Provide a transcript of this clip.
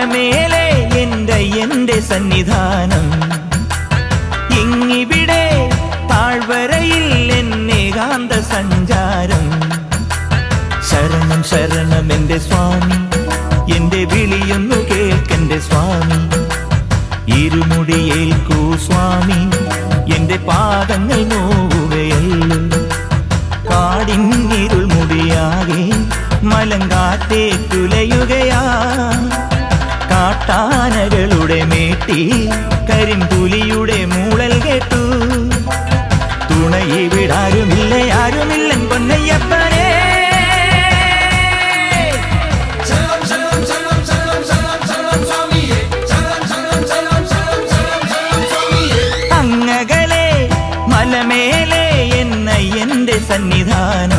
മലമേലെ എന്റെ സന്നിധാനം, ഇങ്ങിവിടെ താഴ്വരയിൽ എന്നേകാന്ത സഞ്ചാരം. ശരണം ശരണം എന്റെ സ്വാമി, എന്റെ വിളിയൊന്നു കേൾക്കെന്റെ സ്വാമി. ഇരുമുടിയേൽക്കൂ സ്വാമി, എന്റെ പാദങ്ങൾ നോവുകയല്ലോ. കാടിന്നിരുൾ മുടിയാകെ മലങ്കാറ്റേറ്റുലയുകയാ. കാട്ടാനകളുടെ മേട്ടി കരിമ്പുലിയുടെ മൂളൽ കേട്ടു. തുണയിവിടാരുമില്ല ആരുമില്ലൻ പൊന്നയ്യപ്പനേ. അങ്ങകലെ മലമേലെ എന്റെ സന്നിധാനം,